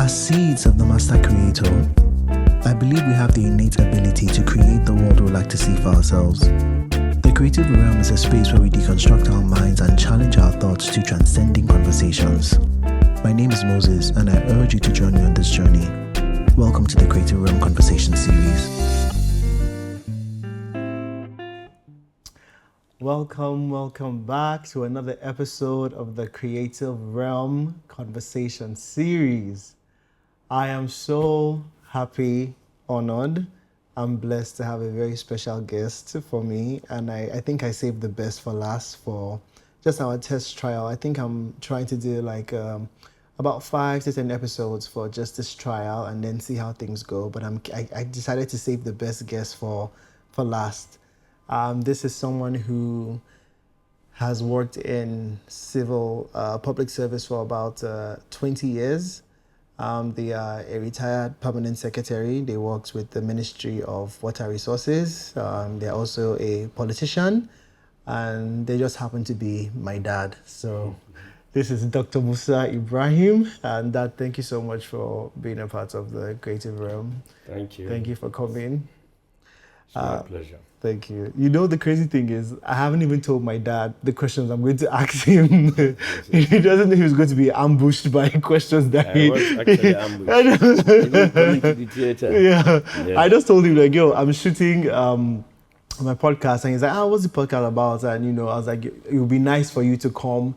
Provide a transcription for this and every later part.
As seeds of the Master Creator, I believe we have the innate ability to create the world we like to see for ourselves. The creative realm is a space where we deconstruct our minds and challenge our thoughts to transcending conversations. My name is Moses, and I urge you to join me on this journey. Welcome to the Creative Realm Conversation Series. Welcome back to another episode of the Creative Realm Conversation Series. I am so happy, honored, I'm blessed to have a very special guest for me, and I think I saved the best for last for just our test trial. I think I'm trying to do about 5 to 10 episodes for just this trial and then see how things go, but I decided to save the best guest for last. This is someone who has worked in civil public service for about 20 years. They are a retired permanent secretary. They worked with the Ministry of Water Resources. They're also a politician, and they just happen to be my dad. So this is Dr. Musa Ibrahim, and Dad, thank you so much for being a part of the Creative Realm. Thank you. Thank you for coming. It's my pleasure. Thank you. You know, the crazy thing is, I haven't even told my dad the questions I'm going to ask him. He doesn't know he was going to be ambushed by questions that I was actually ambushed. Even coming to the theater. Yeah. I just told him, like, yo, I'm shooting my podcast. And he's like, what's the podcast about? And, I was like, it would be nice for you to come.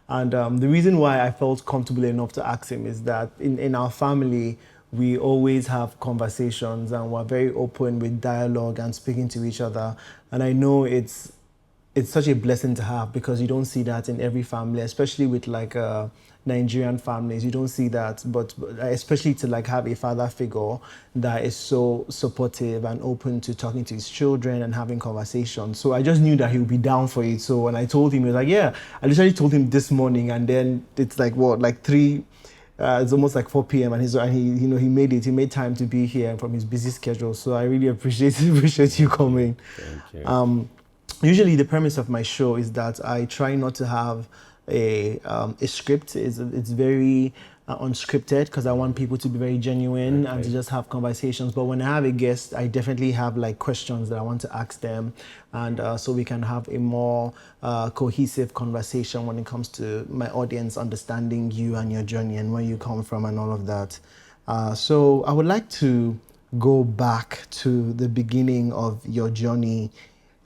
And the reason why I felt comfortable enough to ask him is that in our family, we always have conversations and we're very open with dialogue and speaking to each other. And I know it's such a blessing to have, because you don't see that in every family, especially with Nigerian families. You don't see that, but especially to have a father figure that is so supportive and open to talking to his children and having conversations. So I just knew that he would be down for it. So when I told him, he was like, yeah. I literally told him this morning, and then it's 3. It's almost 4 p.m. and he made it. He made time to be here from his busy schedule. So I really appreciate you coming. Thank you. Usually the premise of my show is that I try not to have a script. It's very unscripted, because I want people to be very genuine and to just have conversations. But when I have a guest, I definitely have questions that I want to ask them, and so we can have a more cohesive conversation when it comes to my audience understanding you and your journey and where you come from and all of that. So I would like to go back to the beginning of your journey,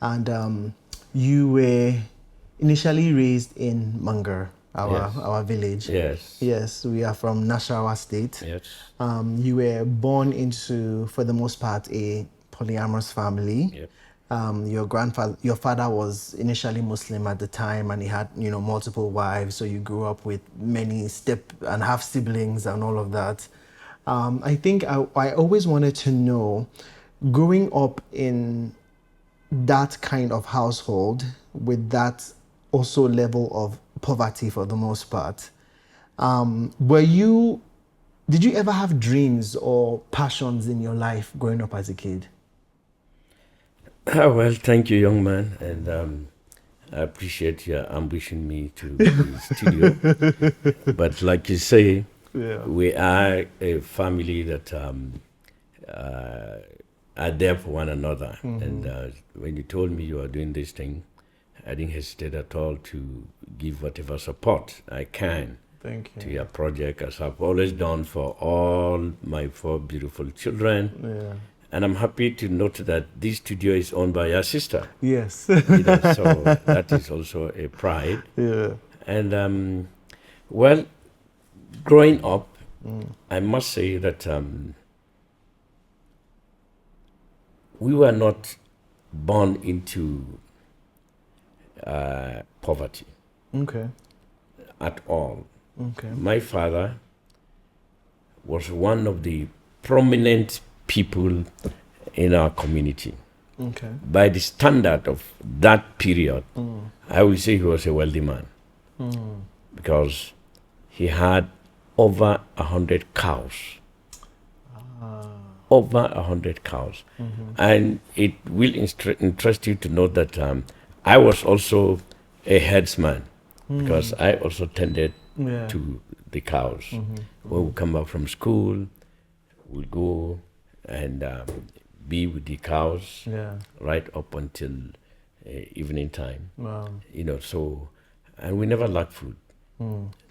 and you were initially raised in Mangar, our village. Yes, we are from Nasarawa State. Yes. You were born into, for the most part, a polyamorous family. Yep. Your father was initially Muslim at the time, and he had multiple wives. So you grew up with many step and half siblings and all of that. I think I always wanted to know, growing up in that kind of household with that also level of poverty for the most part, did you ever have dreams or passions in your life growing up as a kid? Well, thank you, young man, and I appreciate your ambushing me to the studio. But like you say, we are a family that are there for one another. And when you told me you were doing this thing, I didn't hesitate at all to give whatever support I can to your project, as I've always done for all my 4 beautiful children. And I'm happy to note that this studio is owned by your sister. Yes. So that is also a pride. And well, growing up, I must say that we were not born into poverty. At all. My father was one of the prominent people in our community. By the standard of that period, I would say he was a wealthy man, because he had over 100 cows. Over 100 cows. And it will interest you to know that I was also a herdsman, because I also tended to the cows. When we come back from school, we'll go and be with the cows right up until evening time. Wow. You know, so, and we never lacked food.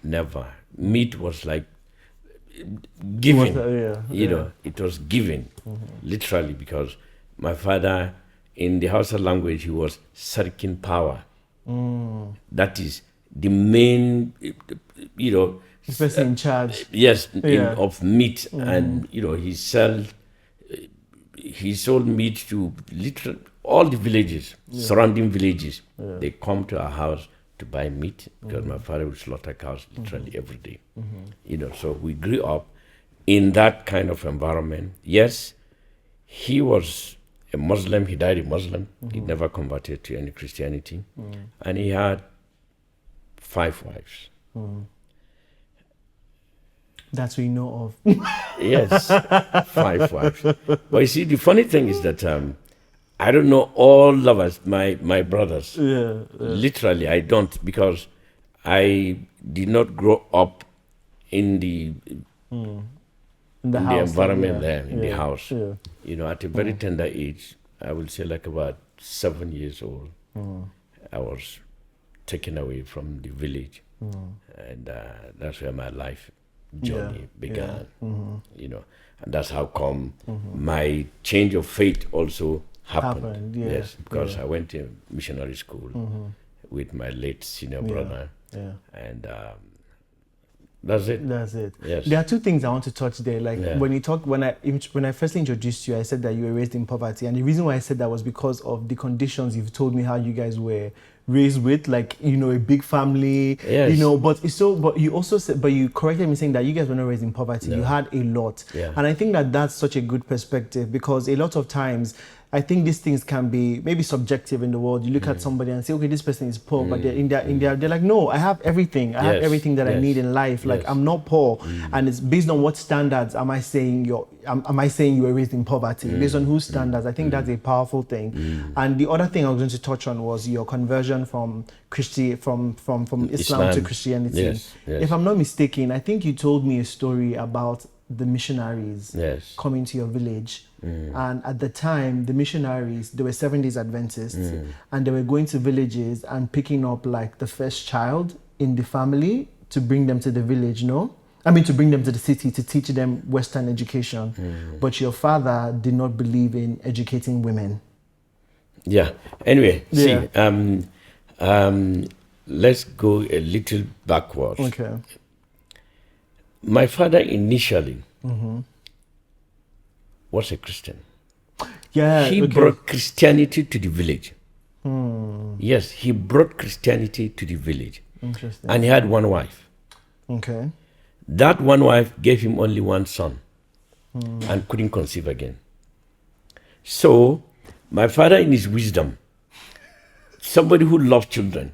Never. Meat was like given. You know, it was given, literally, because my father, in the Hausa language, he was Sarkin Power. That is the main, you know, the person in charge. Yes, of meat, and you know, he sold meat to literally all the villages, surrounding villages. They come to our house to buy meat because my father would slaughter cows literally every day. You know, so we grew up in that kind of environment. Yes, he was a Muslim. He died a Muslim. He never converted to any Christianity, and he had 5 wives. That's what you know of. Yes, 5 wives. But you see, the funny thing is that I don't know all of us, my brothers. Literally, I don't, because I did not grow up in the environment there, in the house. You know, at a very tender age, I would say like about 7 years old, I was taken away from the village. And that's where my life journey began. You know, and that's how come my change of faith also happened. Yes, because I went to missionary school with my late senior brother, and that's it. That's it. Yes. There are 2 things I want to touch there. Like when you talk, when I first introduced you, I said that you were raised in poverty, and the reason why I said that was because of the conditions. You've told me how you guys were raised with, like, you know, a big family, you know, but you also said, but you corrected me saying that you guys were not raised in poverty. You had a lot. And I think that that's such a good perspective, because a lot of times I think these things can be maybe subjective in the world. You look at somebody and say, okay, this person is poor, but they're like, no, I have everything. I have everything that I need in life. Like, I'm not poor. And it's based on what standards am I saying you were raised in poverty? Based on whose standards? I think that's a powerful thing. And the other thing I was going to touch on was your conversion from Islam to Christianity. If I'm not mistaken, I think you told me a story about the missionaries coming to your village. And at the time, the missionaries, they were 7 days Adventists, and they were going to villages and picking up like the first child in the family to bring them to the village, to bring them to the city to teach them Western education. But your father did not believe in educating women. Anyway, see, let's go a little backwards. Okay. My father initially was a Christian. He brought Christianity to the village. Yes, he brought Christianity to the village. Interesting. And he had 1 wife. Okay. That 1 wife gave him only 1 son and couldn't conceive again. So, my father, in his wisdom, somebody who loved children,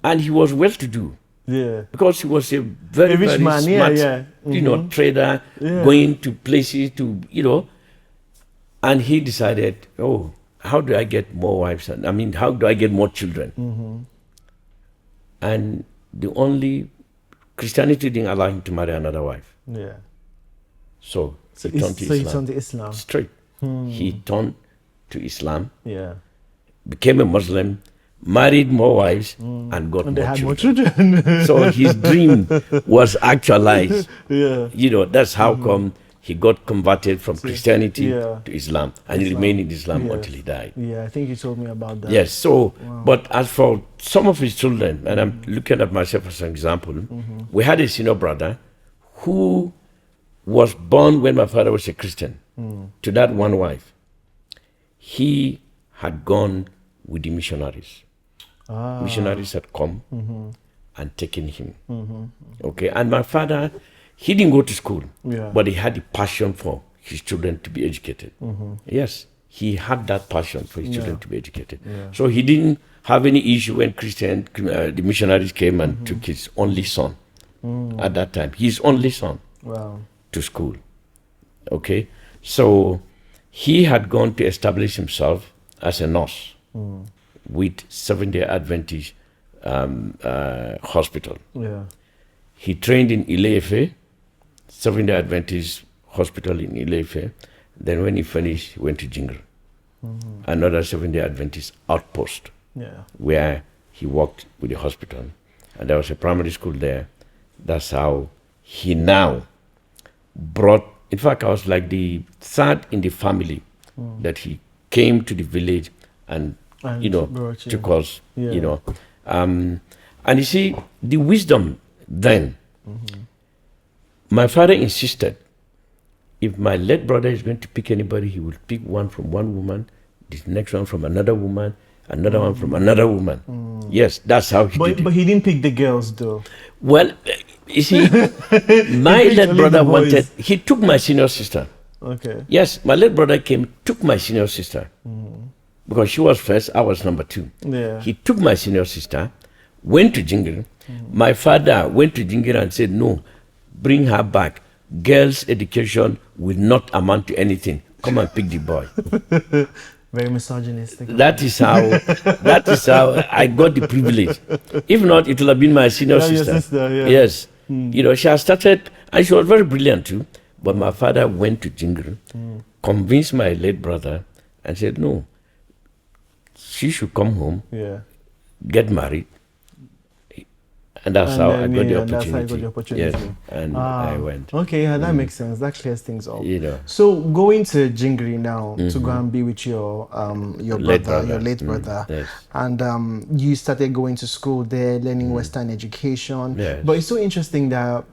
and he was well-to-do. Because he was a very, very man, smart, you know, trader, going to places to, you know, and he decided, how do I get more wives? How do I get more children? And the only Christianity didn't allow him to marry another wife. So he turned to Islam. Straight. He turned to Islam. Became a Muslim. Married more wives and got more children. So his dream was actualized. You know, that's how come he got converted from Christianity to Islam, and he remained in Islam until he died. I think you told me about that. Yes, so, but as for some of his children, and I'm looking at myself as an example, we had a senior brother who was born when my father was a Christian, to that 1 wife. He had gone with the missionaries. Missionaries had come and taken him. Okay, and my father, he didn't go to school, but he had a passion for his children to be educated. Yes, he had that passion for his children to be educated. So he didn't have any issue when the missionaries came and took his only son at that time, his only son, to school. Okay, so he had gone to establish himself as a nurse with Seventh-day Adventist hospital. He trained in Ile-Ife, Seventh-day Adventist Hospital in Ile-Ife. Then when he finished, he went to Jingri, another Seventh-day Adventist outpost, where he worked with the hospital. And there was a primary school there. That's how he now brought, in fact, I was like the third in the family that he came to the village and took us, and you see, the wisdom then, my father insisted, if my late brother is going to pick anybody, he will pick one from one woman, the next one from another woman, another one from another woman. Yes, that's how he did it. But he didn't pick the girls, though. Well, you see, my late brother he took my senior sister. Okay. Yes, my late brother took my senior sister. Because she was first, I was number 2. Yeah. He took my senior sister, went to Jingri. My father went to Jingri and said, no, bring her back. Girls' education will not amount to anything. Come and pick the boy. Very misogynistic. That is how I got the privilege. If not, it would have been my senior sister. Your sister, yeah. Yes. She has started, and she was very brilliant too. But my father went to Jingri, convinced my late brother, and said, no, she should come home, get married. And that's how I got the opportunity. Yes, and I went. Okay, that makes sense. That clears things up. So going to Jingri now to go and be with your late brother, yes. And you started going to school there, learning Western education. Yes. But it's so interesting that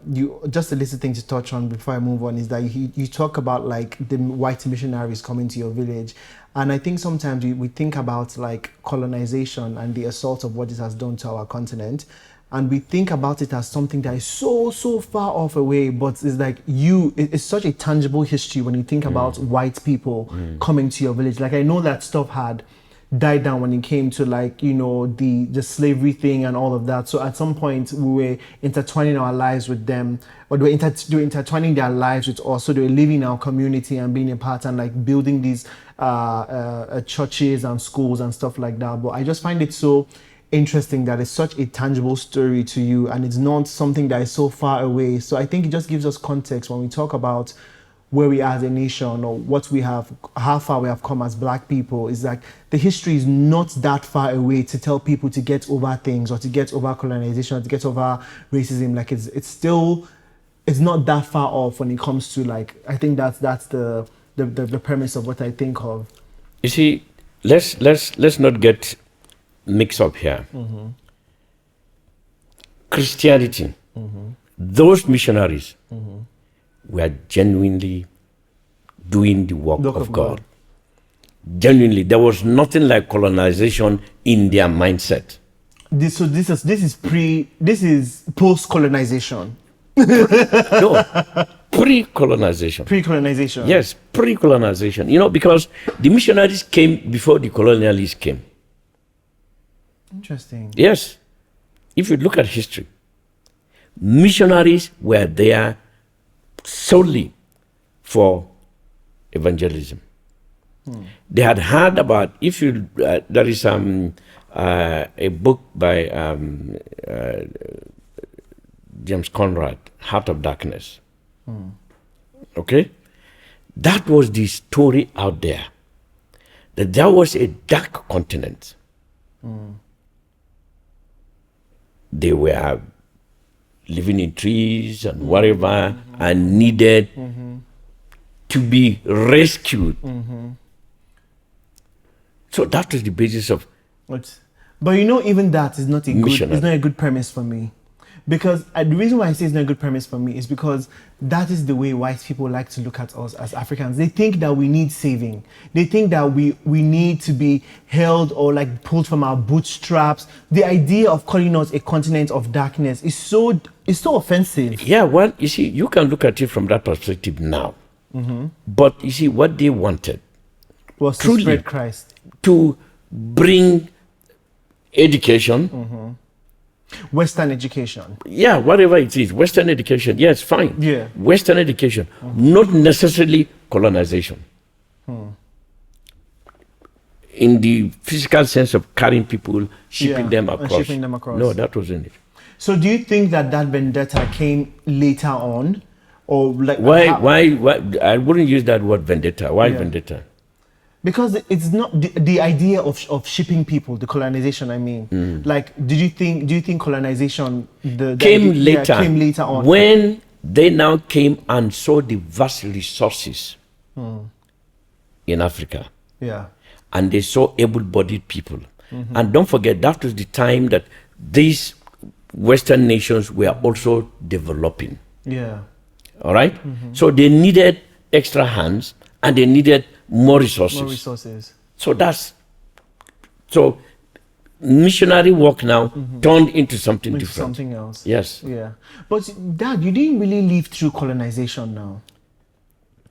just a little thing to touch on before I move on is that you talk about like the white missionaries coming to your village. And I think sometimes we think about like colonization and the assault of what it has done to our continent. And we think about it as something that is so far off away, but it's like it's such a tangible history when you think about white people coming to your village. Like I know that stuff had died down when it came to like, the slavery thing and all of that. So at some point we were intertwining our lives with them, or they were intertwining their lives with us. So they were living in our community and being a part and like building these churches and schools and stuff like that. But I just find it so interesting that it's such a tangible story to you and it's not something that is so far away. So I think it just gives us context when we talk about where we are as a nation or what we have, how far we have come as Black people. Is like the history is not that far away to tell people to get over things or to get over colonization, or to get over racism. Like it's not that far off when it comes to like, I think that's the premise of what I think of. You see, let's not get mixed up here. Christianity, those missionaries were genuinely doing the work of God. Genuinely, there was nothing like colonization in their mindset. This is post-colonization. No, pre-colonization. Pre-colonization. Yes, pre-colonization. Because the missionaries came before the colonialists came. Interesting. Yes. If you look at history, missionaries were there solely for evangelism. They had heard about, there is a book by James Conrad, Heart of Darkness. Okay? That was the story out there, that there was a dark continent. They were living in trees and whatever, and needed to be rescued. So that was the basis of. But even that is not a good premise for me. Because the reason why I say it's not a good premise for me is because that is the way white people like to look at us as Africans. They think that we need saving. They think that we need to be held or like pulled from our bootstraps. The idea of calling us a continent of darkness is so offensive. Yeah, well, you see, you can look at it from that perspective now. But you see, what they wanted was to spread Christ. To bring education. Western education. Yeah, whatever it is. Western education. Yes, fine. Yeah. Western education. Not necessarily colonization. In the physical sense of carrying people, shipping them across. Shipping them across. No, that wasn't it. So do you think that vendetta came later on, or like why? I wouldn't use that word vendetta. Why vendetta? Because it's not the idea of shipping people, the colonization. I mean, like, do you think colonization came later? Came later on when they now came and saw the vast resources in Africa. Yeah. And they saw able-bodied people. And don't forget, that was the time that these Western nations were also developing. Yeah. All right? So they needed extra hands and they needed more resources. More resources. So missionary work now turned into something different. Something else. Yes. Yeah. But Dad, you didn't really live through colonization now.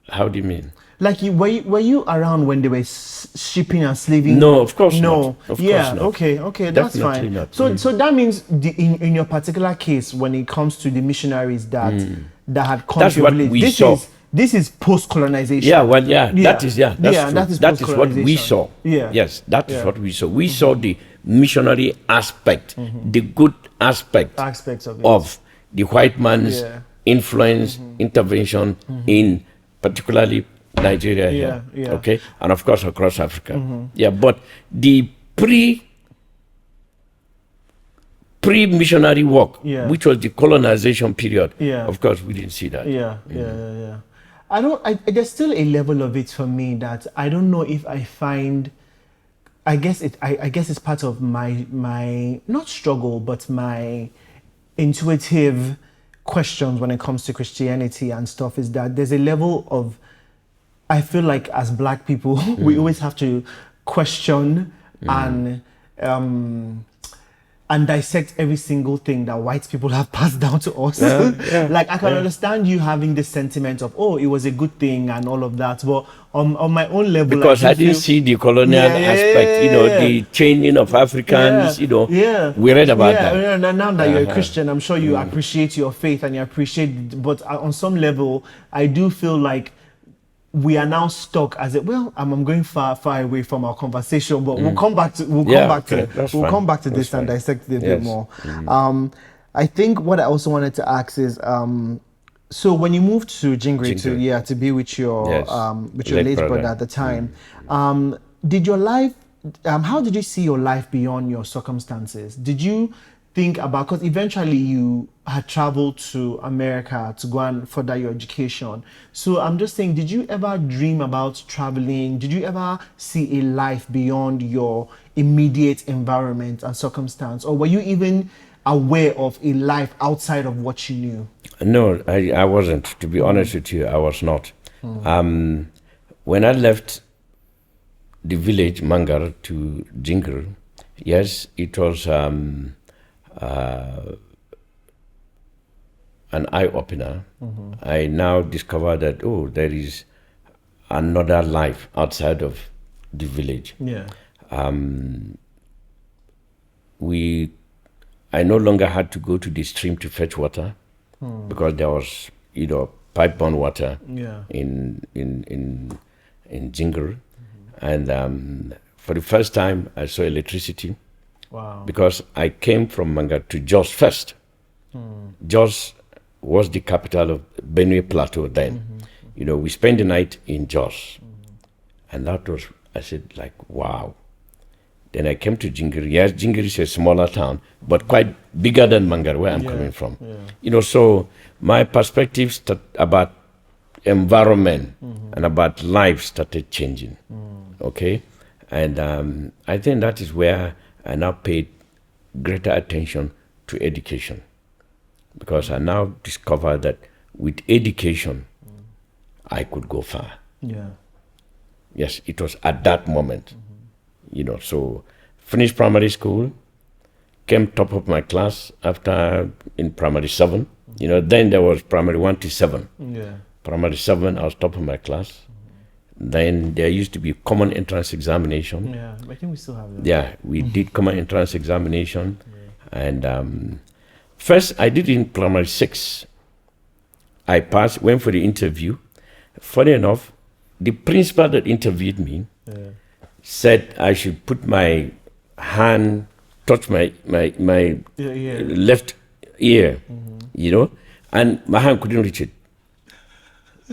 How do you mean? Like, were you around when they were shipping and slaving? No, of course no. not. Of course not. Okay, that's Definitely fine. Not. So that means in your particular case, when it comes to the missionaries that had come that's to what village, we saw. This is post-colonization. Yeah, well, that is true. That is what we saw. Yeah. Yes, that is what we saw. We saw the missionary aspect, the good aspects of the white man's influence, intervention in particularly Nigeria here. Yeah. Okay, and of course across Africa. Yeah, but the pre-missionary work, which was the colonization period, of course we didn't see that. Yeah. There's still a level of it for me that I don't know if I find. I guess it's part of my not struggle, but my intuitive questions when it comes to Christianity and stuff, is that there's a level of, I feel like as Black people, we always have to question and dissect every single thing that white people have passed down to us. Like, I can understand you having this sentiment of, oh, it was a good thing and all of that, but on my own level, because I didn't see the colonial aspect, the changing of Africans, we read about that. Now that you're a Christian, I'm sure you appreciate your faith and you appreciate, but on some level, I do feel like we are now stuck as it. Well, I'm going far away from our conversation, but we'll come back to this and dissect it a bit more. I think what I also wanted to ask is, so when you moved to Jingiri to be with your late brother at the time, did your life? How did you see your life beyond your circumstances? Did you think about, because eventually you had traveled to America to go and further your education. So I'm just saying, did you ever dream about traveling? Did you ever see a life beyond your immediate environment and circumstance? Or were you even aware of a life outside of what you knew? No, I wasn't. To be honest with you, I was not. When I left the village, Mangar, to Jingiri, yes, it was an eye-opener. I now discovered that, there is another life outside of the village. I no longer had to go to the stream to fetch water because there was, pipe-borne water in Jingiri. And for the first time, I saw electricity. Wow. Because I came from Manga to Jos first. Jos was the capital of Benue Plateau then. We spent the night in Jos. And that was, I said, like, wow. Then I came to Jingiri. Yes, Jingiri is a smaller town, but quite bigger than Mangar, where I'm coming from. So my perspectives about environment and about life started changing. Okay? And I think that is where I now paid greater attention to education, because I now discovered that with education, I could go far. Yes, it was at that moment. So finished primary school, came top of my class in primary 7. Then there was primary 1 to 7. Primary 7, I was top of my class. Then there used to be common entrance examination. I think we still have that. Yeah, we did common entrance examination. And first I did in primary 6. I passed, went for the interview. Funny enough, the principal that interviewed me said I should put my hand, touch my left ear, you know, and my hand couldn't reach it.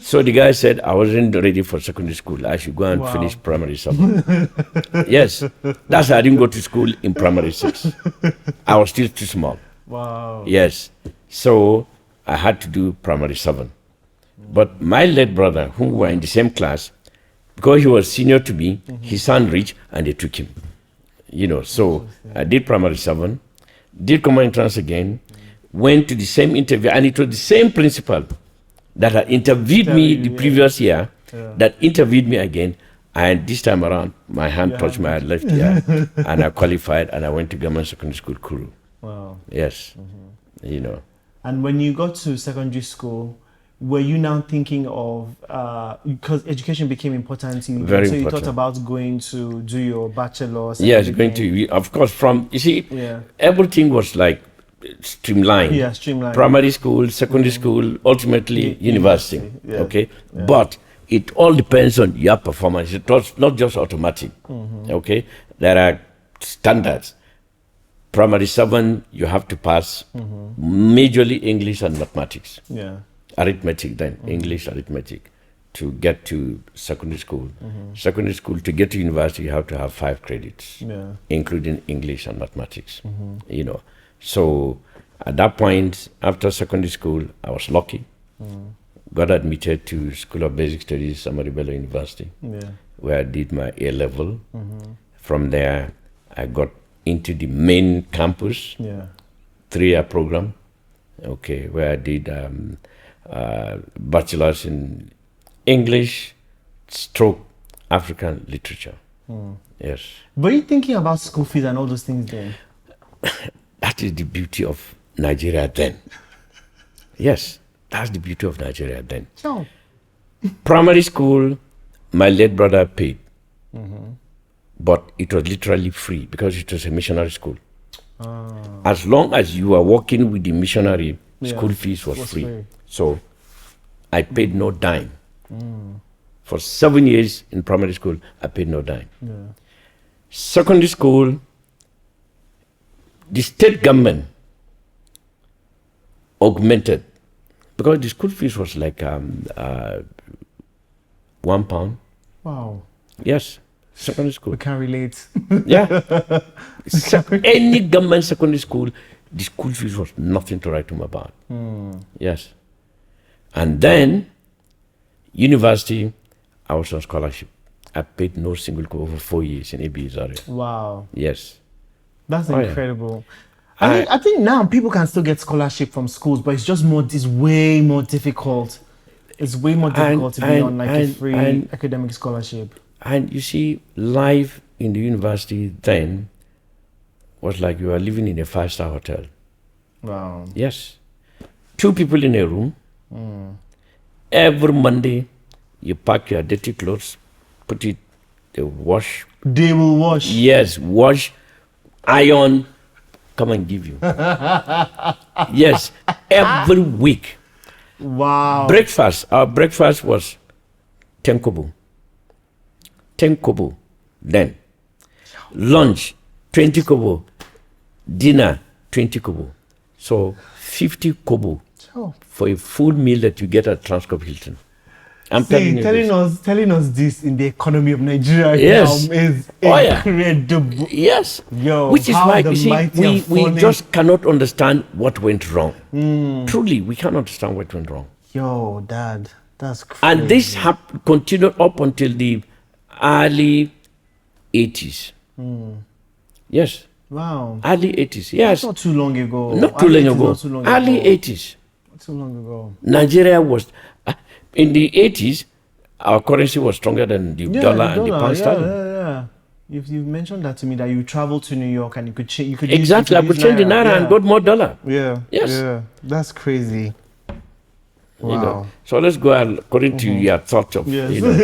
So the guy said I wasn't ready for secondary school. I should go and finish primary 7. Yes, that's why I didn't go to school in primary 6. I was still too small. Wow. Yes, so I had to do primary 7. But my late brother, who were in the same class, because he was senior to me, his son reached and they took him. You know, so I did primary 7, did common entrance again, went to the same interview, and it was the same principal that had interviewed me the previous year, that interviewed me again, and this time around, my hand touched my left ear, and I qualified, and I went to Government Secondary School, Kuru. Wow. Yes, you know. And when you got to secondary school, were you now thinking of, because education became important to you, Very so important. you thought about going to do your bachelor's? Yes, going to, of course, from, you see, everything was like streamlined. Yeah, streamlined. Primary school, secondary school, ultimately university. Okay, but it all depends on your performance. It's not just automatic. Okay, there are standards. Primary 7, you have to pass majorly English and mathematics. Yeah. Arithmetic then, English, arithmetic, to get to secondary school. Secondary school, to get to university, you have to have 5 credits, including English and mathematics, you know. So at that point, after secondary school, I was lucky. Got admitted to School of Basic Studies, Amadu Bello University, where I did my A-level. From there, I got into the main campus, 3-year program, okay, where I did bachelor's in English / African literature. Yes. Were you thinking about school fees and all those things then? That is the beauty of Nigeria then. Yes, that's the beauty of Nigeria then. No. Primary school, my late brother paid. But it was literally free because it was a missionary school. As long as you were working with the missionary, school fees was free. So I paid no dime. For 7 years in primary school, I paid no dime. Secondary school, the state government augmented, because the school fees was like £1. Wow. Yes, secondary school. We can relate. Yeah. Any government secondary school, the school fees was nothing to write home about. Yes. And then, university, I was on scholarship. I paid no single kobo for 4 years in ABU Zaria. Wow. Yes. That's incredible. I think now people can still get scholarship from schools, but it's just it's way more difficult. It's way more difficult to be on like a free academic scholarship. And you see, life in the university then was like you are living in a 5-star hotel. Wow. Yes. 2 people in a room. Every Monday, you pack your dirty clothes, put it, they wash. They will wash. Yes, wash, iron, come and give you. Yes, every week. Wow. Breakfast, our breakfast was 10 kobo. 10 kobo then. Lunch, 20 kobo. Dinner, 20 kobo. So 50 kobo for a full meal that you get at Transcorp Hilton. I'm telling us this in the economy of Nigeria yes. now is incredible. Yes. Yo, which is why you see we just cannot understand what went wrong. Truly, we cannot understand what went wrong. Yo, Dad, that's crazy. And this continued up until the early 80s. Yes. Wow. Early 80s. Yes. That's not too long ago. Not too long ago. Early 80s. Not too long ago. Nigeria was in the 80s. Our currency was stronger than the dollar and the pound sterling. Yeah. You've mentioned that to me, that you traveled to New York and you could change. Exactly, I could change the naira and got more dollar. Yeah. Yes. Yeah. That's crazy. Wow. You know, so let's go according to your thoughts of, you know,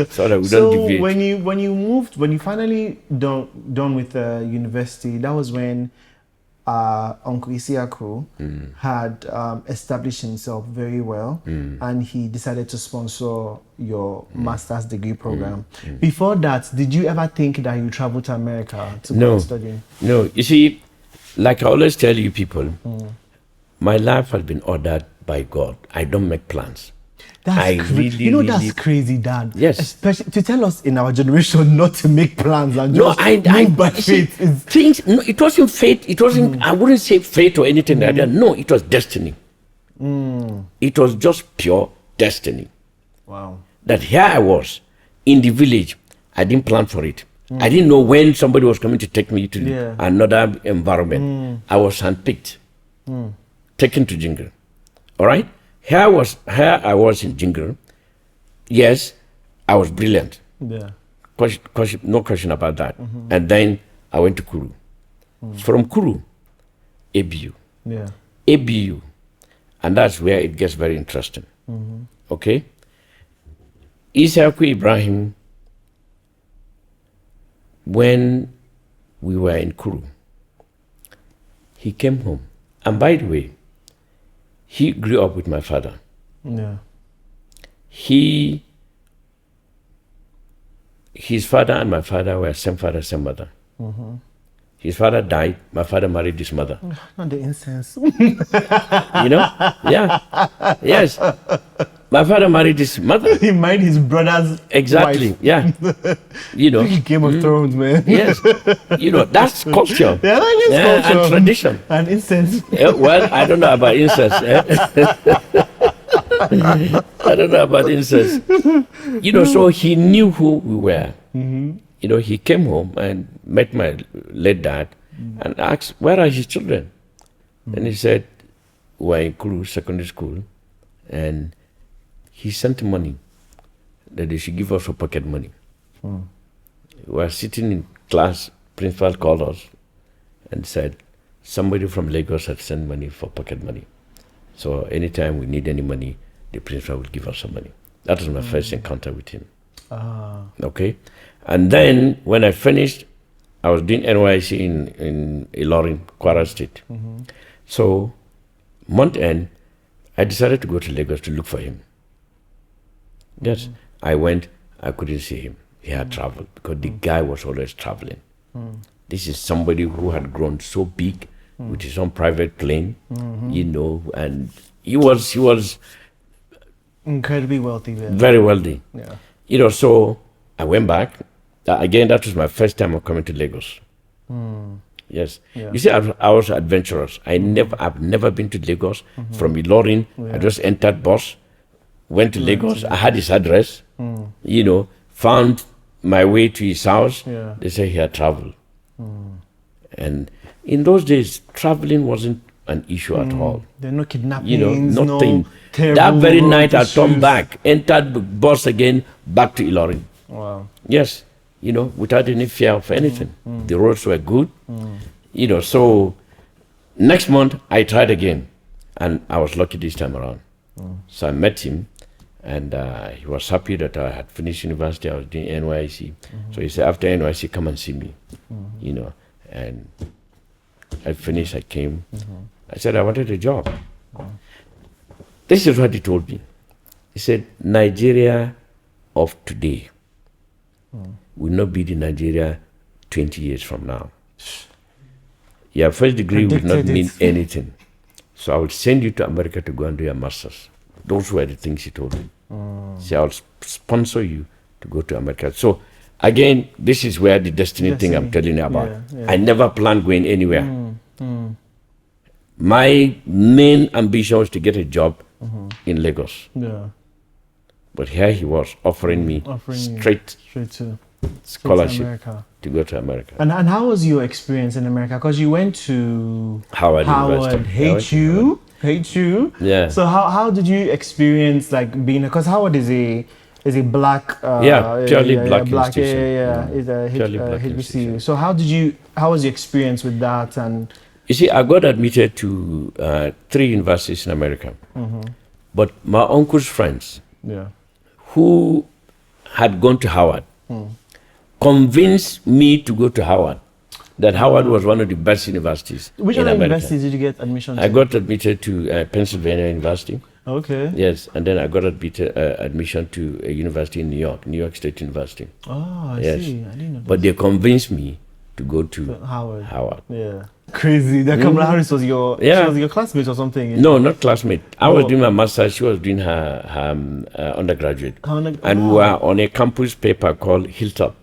so that we don't deviate. when you finally done with university, that was when Uncle Isiaku had established himself very well, and he decided to sponsor your master's degree program. Before that, did you ever think that you travel to America to go study? No, you see, like I always tell you people, my life has been ordered by God. I don't make plans. That's really, that's crazy, Dad. Yes. Especially to tell us in our generation not to make plans and No, just move by faith. Things. No, it wasn't fate. It wasn't. I wouldn't say fate or anything like that. No, it was destiny. It was just pure destiny. Wow. That here I was in the village. I didn't plan for it. I didn't know when somebody was coming to take me to another environment. I was handpicked, taken to Jingle. All right. Here I was in Jingle. Yes, I was brilliant. Yeah. No question about that. And then I went to Kuru. From Kuru, ABU. Yeah. ABU. And that's where it gets very interesting. Okay? Isaac Ibrahim, when we were in Kuru, he came home. And by the way, he grew up with my father. Yeah. His father and my father were same father, same mother. His father died. My father married his mother. Not the incense. You know? Yeah. Yes. My father married his mother. He married his brother's Exactly. wife. Yeah. You know. Game of Thrones, man. Yes. You know, that's culture. Yeah, that is culture. And tradition. And incense. Yeah, well, I don't know about incest. I don't know about incest. You know, so he knew who we were. You know, he came home and met my late dad and asked, where are his children? And he said, we're in Kuru Secondary School. And he sent money that they should give us for pocket money. We were sitting in class, principal called us and said, somebody from Lagos had sent money for pocket money. So anytime we need any money, the principal will give us some money. That was my first encounter with him. Okay? And then when I finished, I was doing NYC in Ilorin, Kwara State. So month end, I decided to go to Lagos to look for him. Yes, I went, I couldn't see him. He had traveled because the guy was always traveling. This is somebody who had grown so big with his own private plane, you know, and he was incredibly wealthy. Yeah. Very wealthy. Yeah. You know, so I went back. Again, that was my first time of coming to Lagos. Yes. Yeah. You see, I was adventurous. I've never been to Lagos. From Ilorin, I just entered bus, went to Lagos. I had his address, you know, found my way to his house. Yeah. They say he had traveled. And in those days, traveling wasn't an issue at all. There are no kidnappings, you know, nothing. No that very night, I turned back, entered the bus again, back to Ilorin. Wow. Yes, you know, without any fear of anything. The roads were good. You know, so next month, I tried again. And I was lucky this time around. So I met him, and he was happy that I had finished university. I was doing NYC. So he said, after NYC, come and see me. You know, and I finished, I came. I said, I wanted a job. This is what he told me. He said, Nigeria of today will not be the Nigeria 20 years from now. Your first degree will not mean anything. So I will send you to America to go and do your master's. Those were the things he told me. So I'll sponsor you to go to America. So again, this is where the destiny thing I'm telling you about. I never planned going anywhere. My main ambition was to get a job in Lagos. Yeah. But here he was offering me straight to scholarship to go to America. And how was your experience in America? Because you went to Howard University. HU. Yeah. So how did you experience like being? Because Howard is a black. Purely black institution. It's a HBCU. So how was your experience with that? And you see, I got admitted to 3 universities in America. But my uncle's friends, who had gone to Howard, convinced me to go to Howard. That Howard was one of the best universities Which in other America. universities did you get admission to? I got admitted to Pennsylvania University. Okay. Yes, and then I got admission to a university in New York State University. Oh, I see. I didn't know that. But they convinced me to go to Howard. Howard. Yeah. Crazy. That Kamala Harris was your she was your classmate or something. No, not classmate. I was doing my master's. She was doing her undergraduate. And we were on a campus paper called Hilltop.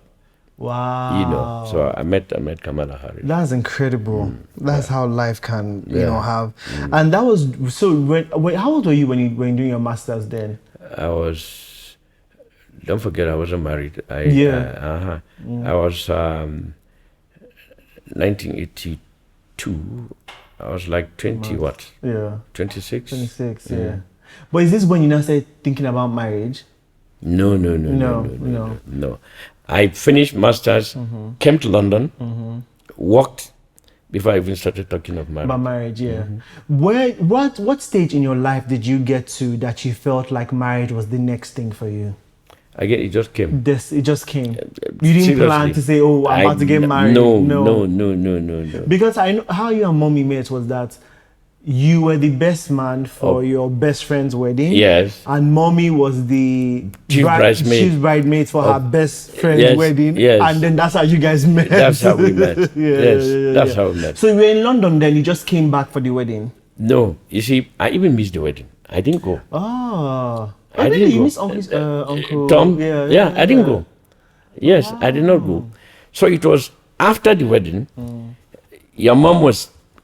Wow. You know, so I met Kamala Harris. That's incredible. That's how life can, you know, have. And that was, so how old were you when you were doing your master's then? I was, don't forget, I wasn't married. I was 1982. I was like 20 what? Yeah. 26? 26, yeah. But is this when you now started thinking about marriage? No. I finished masters, came to London, worked before I even started talking of marriage. About marriage, yeah. What stage in your life did you get to that you felt like marriage was the next thing for you? Again, it just came. It just came. You didn't plan to say, "Oh, I'm about to get married." No. Because I know how you and mommy met was that you were the best man for your best friend's wedding. Yes. And mommy was the chief bridesmaid for her best friend's wedding. Yes. And then that's how you guys met. That's how we met. That's how we met. So you were in London then, you just came back for the wedding? No. You see, I even missed the wedding. I didn't go. Oh. I didn't go. You missed Uncle Tom? Yeah, I didn't go. Yes, I did not go. So it was after the wedding, your mom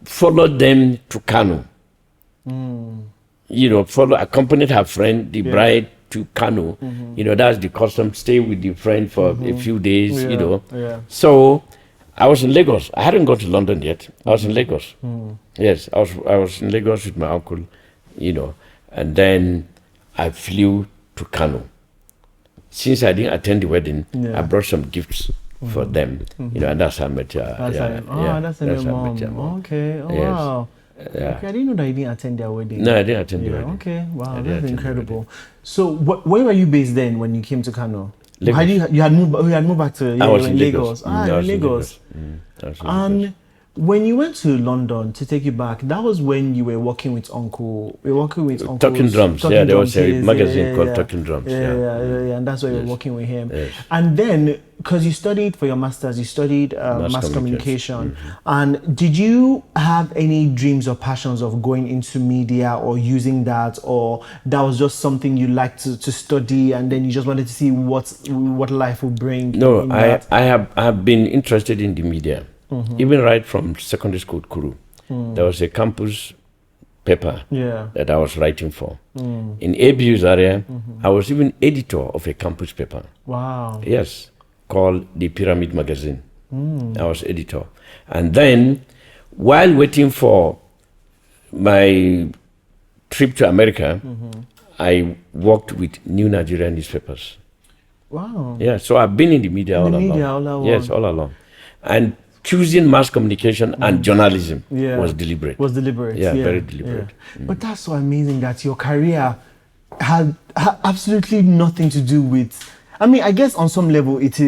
followed them to Kano. You know, accompanied her friend, the bride, to Kano. You know, that's the custom, stay with the friend for a few days, you know. So I was in Lagos. I hadn't gone to London yet. I was in Lagos. Yes, I was in Lagos with my uncle, you know, and then I flew to Kano. Since I didn't attend the wedding, I brought some gifts for them, you know, and that's how I met her. That's your mom. Okay. Oh, yes. Wow. Yeah. Okay, I didn't know that you didn't attend their wedding. No, I didn't attend the wedding. Okay. Wow, that's incredible. So, where were you based then when you came to Kano? Lagos. You had moved back to I was in Lagos. I was in Lagos. And when you went to London, to take you back, that was when you were working with Uncle. Talking Drums. There was a magazine called Talking Drums. And that's why you were working with him. Yes. And then, because you studied for your masters, you studied mass communication. And did you have any dreams or passions of going into media or using that, or that was just something you liked to study, and then you just wanted to see what life would bring? No, I have been interested in the media. Even right from secondary school, Kuru, there was a campus paper that I was writing for. In ABU's area, I was even editor of a campus paper. Wow. Yes, called the Pyramid Magazine. I was editor. And then, while waiting for my trip to America, I worked with New Nigerian newspapers. Wow. Yeah, so I've been in the media all along. Yes, all along. And choosing mass communication and journalism was deliberate. Yeah, very deliberate. But that's so amazing that your career had absolutely nothing to do with, I mean, I guess on some level it's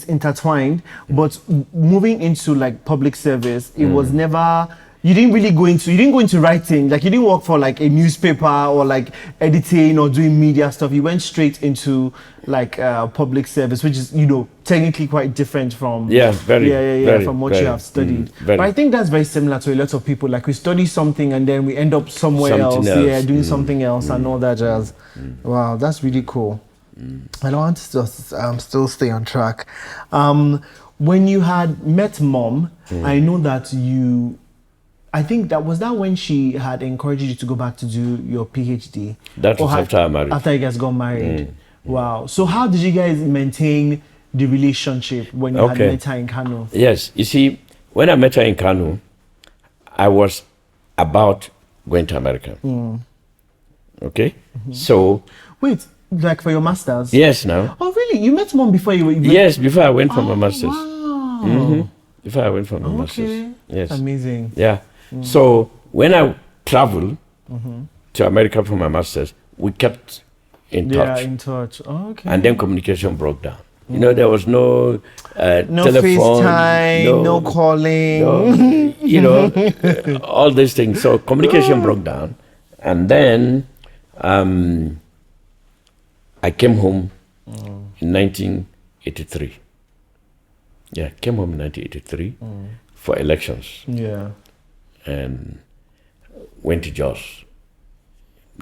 intertwined, but moving into like public service, it was never, you didn't go into writing, like you didn't work for like a newspaper or like editing or doing media stuff. You went straight into like public service, which is, you know, technically quite different from from what you have studied. But I think that's very similar to a lot of people. Like we study something and then we end up somewhere else, doing something else and all that jazz. Wow, that's really cool. I don't want to still stay on track. When you had met mom, I know that I think that was when she had encouraged you to go back to do your PhD. That was after I married. After you guys got married. Wow. So how did you guys maintain the relationship when you had met her in Kano? Yes. You see, when I met her in Kano, I was about going to America. Okay? So... Wait, like for your masters? Yes, now. Oh, really? You met mom before you went? Yes, before I went for my masters. Wow. Before I went for my masters. Yes. Amazing. Yeah. So when I traveled to America for my masters, we kept in touch. Yeah, in touch. Okay. And then communication broke down. You know, there was no telephone, FaceTime, no calling. You know, all these things. So communication broke down. And then I came home in 1983. Yeah, came home in 1983 for elections. Yeah. and went to Jos.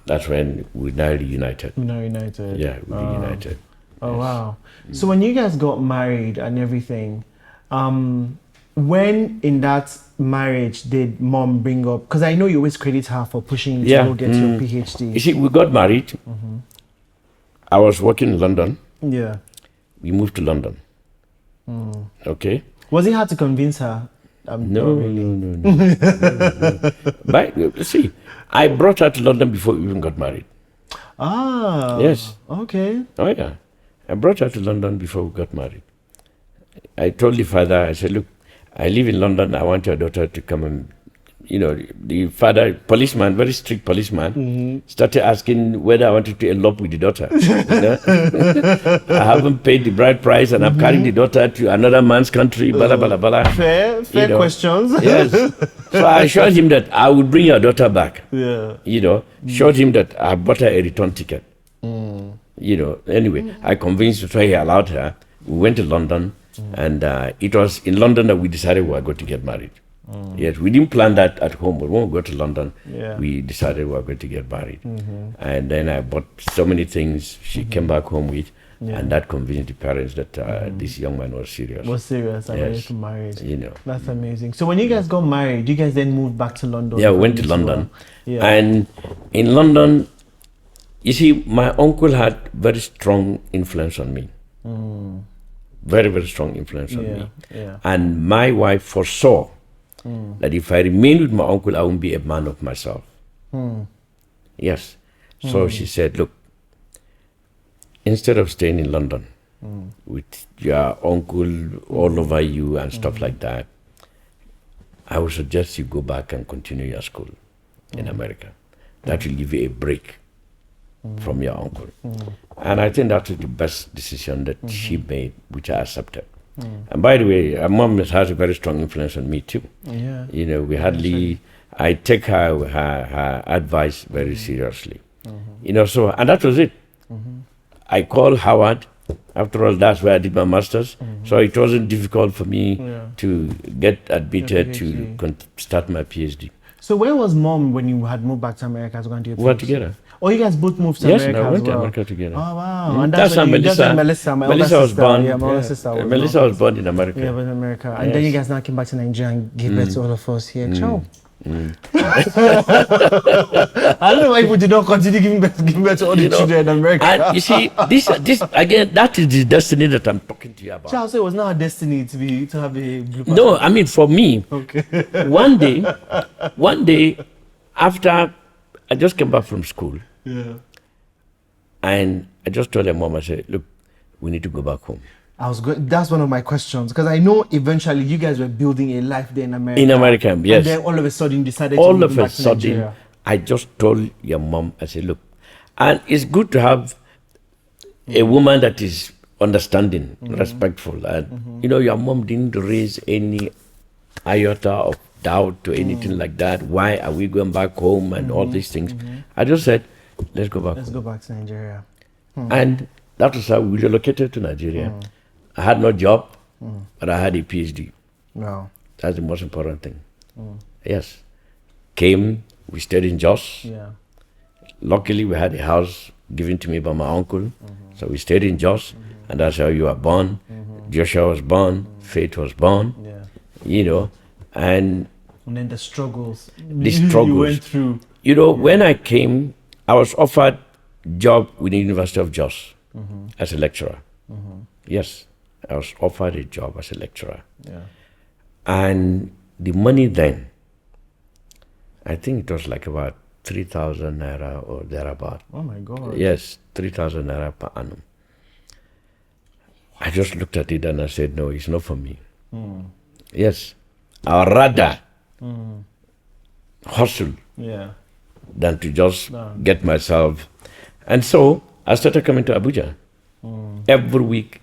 That's when we now reunited. Now united. Yeah, we reunited. Oh, wow. So when you guys got married and everything, when in that marriage did mom bring up, because I know you always credit her for pushing you to go get your PhD. You see, we got married. I was working in London. Yeah. We moved to London. Okay. Was it hard to convince her? No. But see, I brought her to London before we even got married. Ah. Yes. Okay. Oh yeah. I brought her to London before we got married. I told the father, I said, look, I live in London. I want your daughter to come and, the father, policeman, very strict policeman, started asking whether I wanted to elope with the daughter. I haven't paid the bride price and I'm carrying the daughter to another man's country, blah, blah, blah. Fair questions. Yes. So I assured him that I would bring your daughter back. Yeah. Showed him that I bought her a return ticket. Anyway, I convinced her, so he allowed her. We went to London, and it was in London that we decided we were going to get married. Yes, we didn't plan that at home, but when we got to London, we decided we were going to get married. And then I bought so many things she came back home with, and that convinced the parents that this young man was serious. I'm ready to marry. You know. That's amazing. So when you guys got married, you guys then moved back to London? Yeah, we went to London. Yeah. And in London, you see, my uncle had very strong influence on me. Very, very strong influence on me. Yeah. And my wife foresaw that if I remained with my uncle, I wouldn't be a man of myself. Yes. So she said, look, instead of staying in London with your uncle all over you and stuff like that, I would suggest you go back and continue your school in America. That will give you a break from your uncle. And I think that was the best decision that she made, which I accepted. And by the way, her mom has a very strong influence on me too. Yeah. We hardly, I take her advice very seriously. So, and that was it. I called Howard. After all, that's where I did my master's. So it wasn't difficult for me to get admitted to start my PhD. So where was mom when you had moved back to America to go and do your PhD? We were together. Oh, you guys both moved to America? Yes, we went to well. America together. Oh, wow. And that's when Melissa, my Melissa was sister, born. Yeah, my older sister was Melissa was born in America. Yeah, in America. And then you guys now came back to Nigeria and gave birth to all of us here. Ciao. I don't know why people did not continue giving birth to all the children in America. And you see, this again, that is the destiny that I'm talking to you about. Charles, it was not a destiny to have a blue passport. No, I mean for me. Okay. One day, after I just came back from school. Yeah. And I just told her mom, I said, look, we need to go back home. That's one of my questions, because I know eventually you guys were building a life there in America. In America, yes. And then all of a sudden you decided to move back to Nigeria. I just told your mom, I said, look, and it's good to have a woman that is understanding, respectful. And, your mom didn't raise any iota of doubt or anything like that. Why are we going back home and all these things? I just said, let's go back Let's go back to Nigeria. And that was how we relocated to Nigeria. I had no job, but I had a PhD. Wow. That's the most important thing. Yes. Came, we stayed in Jos. Yeah. Luckily, we had a house given to me by my uncle. So we stayed in Jos, and that's how you were born. Joshua was born, Faith was born, and then the struggles. You went through. When I came, I was offered job with the University of Jos as a lecturer. Yes, I was offered a job as a lecturer. Yeah. And the money then, I think it was like about 3,000 naira or thereabout. Oh my God. Yes, 3,000 naira per annum. I just looked at it and I said, no, it's not for me. Yes, I'd rather hustle than to just get myself. And so I started coming to Abuja. Every week,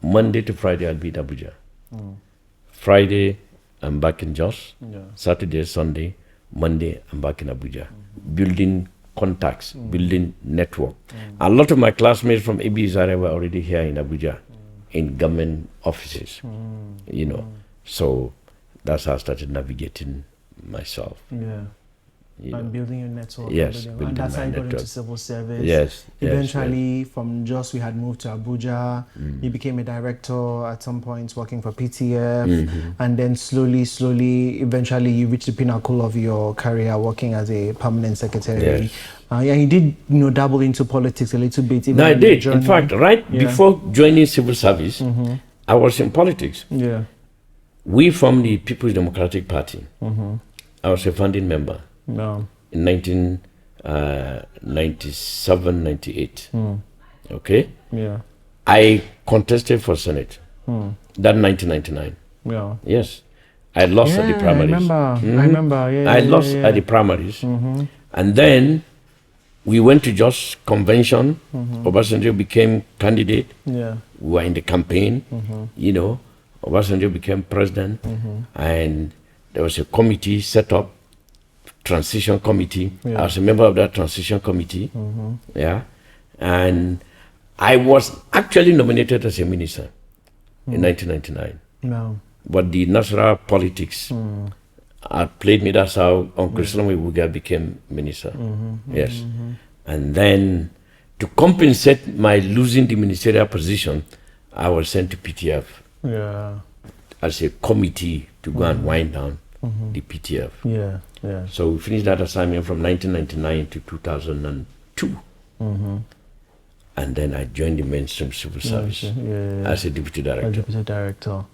Monday to Friday, I'll be in Abuja. Friday, I'm back in Jos. Saturday, Sunday, Monday, I'm back in Abuja. Building contacts, building network. A lot of my classmates from AB Zaria were already here in Abuja, in government offices, So that's how I started navigating myself. Yeah. And building your network. Yes. And that's how you got into civil service. Yes. Eventually, from Jos, we had moved to Abuja. You became a director at some point, working for PTF. And then slowly, eventually, you reached the pinnacle of your career, working as a permanent secretary. And you did, dabble into politics a little bit. No, I did. In fact, before joining civil service, I was in politics. Yeah. We formed the People's Democratic Party. I was a founding member. No. In 1997, 98. Okay? Yeah. I contested for Senate. That 1999. Yeah. Yes. I lost at the primaries. I remember. Yeah, I lost at the primaries. And then we went to Jos convention. Obasanjo became candidate. Yeah. We were in the campaign. Obasanjo became president. And there was a committee set up, transition committee. I was a member of that transition committee. And I was actually nominated as a minister in 1999. No. But the national politics had played me. That's how Uncle Solomon Iwuga became minister. Yes. And then to compensate my losing the ministerial position, I was sent to PTF as a committee to go and wind down the PTF. Yeah. So we finished that assignment from 1999 to 2002. And then I joined the mainstream civil service as a deputy director.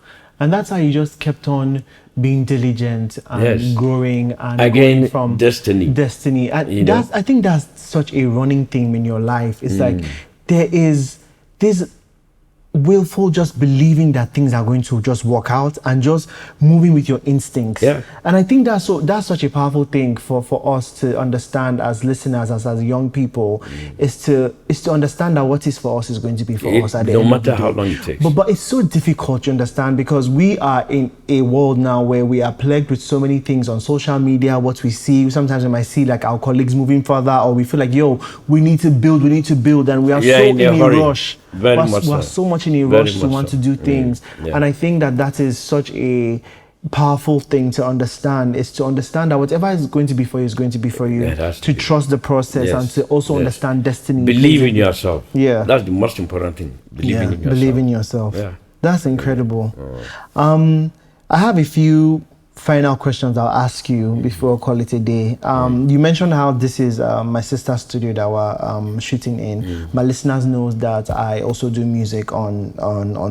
And that's how you just kept on being diligent and growing and again going from destiny. And I think that's such a running theme in your life. It's like there is this willful just believing that things are going to just work out and just moving with your instincts. And I think that's such a powerful thing for us to understand as listeners, as young people, is to understand that what is for us is going to be for us at the end of the day. No matter how long it takes. But it's so difficult to understand because we are in a world now where we are plagued with so many things on social media, what we see. Sometimes we might see like our colleagues moving further, or we feel like, we need to build, and we are so in a rush. We're so much in a rush to want to do things. And I think that is such a powerful thing to understand, is to understand that whatever is going to be for you is going to be for you. To trust the process and to also understand destiny. Believe in yourself. That's the most important thing. Believe in yourself. That's incredible. I have a few final questions I'll ask you before I call it a day. You mentioned how this is my sister's studio that we're shooting in. My listeners knows that I also do music on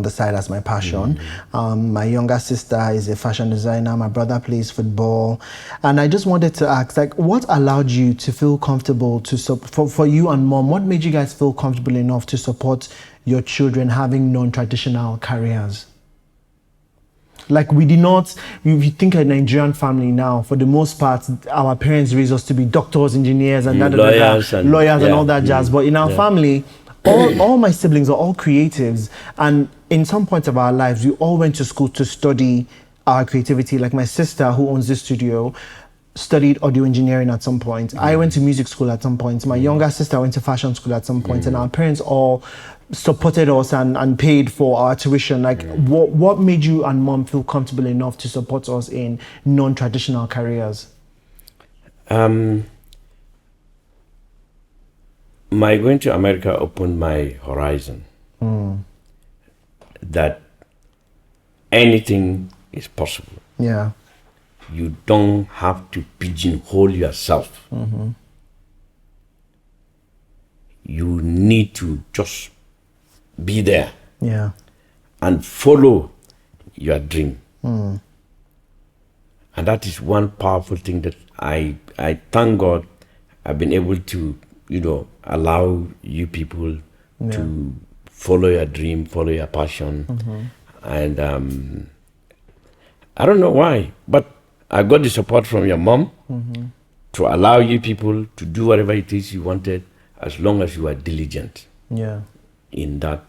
the side as my passion. My younger sister is a fashion designer. My brother plays football. And I just wanted to ask, what allowed you to feel comfortable for you and mom, what made you guys feel comfortable enough to support your children having non-traditional careers? Like we did not, if you think a Nigerian family now, for the most part, our parents raised us to be doctors, engineers, and lawyers and all that jazz. But in our family, all my siblings are all creatives. And in some points of our lives, we all went to school to study our creativity. Like my sister, who owns this studio, studied audio engineering at some point. I went to music school at some point. My younger sister went to fashion school at some point. And our parents all supported us and paid for our tuition. What made you and mom feel comfortable enough to support us in non-traditional careers? My going to America opened my horizon. That anything is possible. You don't have to pigeonhole yourself. You need to just be there and follow your dream. And that is one powerful thing that I thank God I've been able to, allow you people to follow your dream, follow your passion. And I don't know why, but I got the support from your mom to allow you people to do whatever it is you wanted, as long as you are diligent in that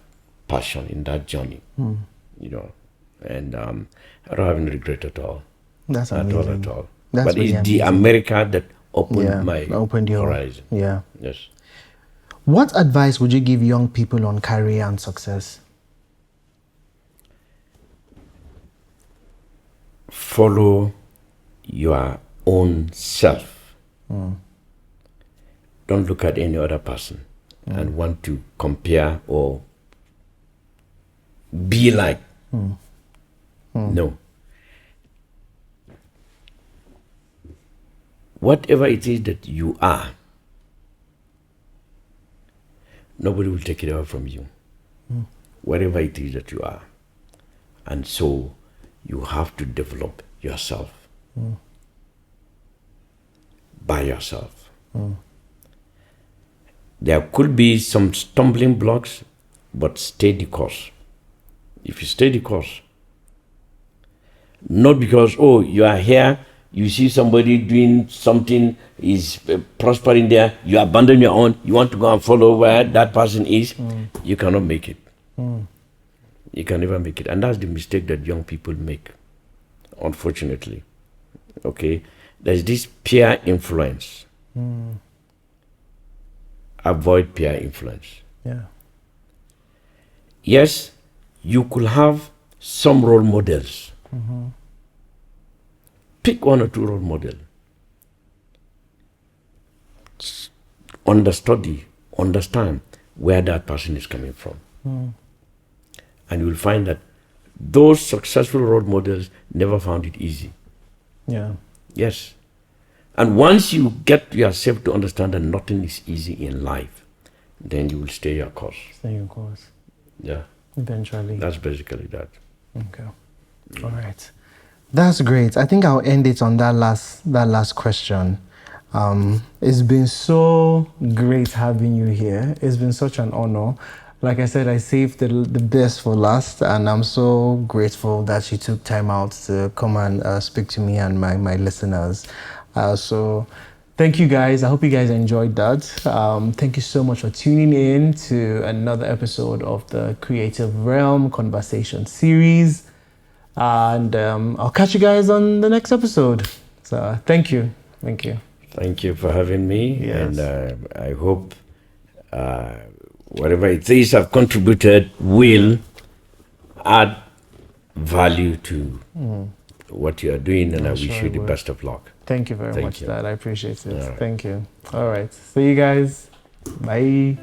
passion, in that journey. And I don't have any regret at all. That's amazing. At all. But really it's the America that opened my your horizon. Yes. What advice would you give young people on career and success? Follow your own self. Don't look at any other person and want to compare or be like. No. Whatever it is that you are, nobody will take it away from you. Whatever it is that you are. And so you have to develop yourself by yourself. There could be some stumbling blocks, but stay the course. If you stay the course, not because, oh, you are here, you see somebody doing something, is prospering there, you abandon your own, you want to go and follow where that person is, you cannot make it. You can never make it. And that's the mistake that young people make, unfortunately. Okay? There's this peer influence. Avoid peer influence. Yeah. Yes, you could have some role models. Pick one or two role models. Understand where that person is coming from. And you'll find that those successful role models never found it easy. Yeah. Yes. And once you get yourself to understand that nothing is easy in life, then you will stay your course. Stay your course. Yeah. Eventually. That's basically that. Okay. All right. That's great. I think I'll end it on that last question. It's been so great having you here. It's been such an honor. Like I said, I saved the best for last, and I'm so grateful that you took time out to come and speak to me and my listeners. So thank you guys. I hope you guys enjoyed that. Thank you so much for tuning in to another episode of the Creative Realm Conversation series. And I'll catch you guys on the next episode. So thank you. Thank you. Thank you for having me. Yes. And I hope whatever it is I've contributed will add value to what you are doing, and I wish you the best of luck. Thank you very much, you. Dad. I appreciate it. All right. Thank you. All right. See you guys. Bye.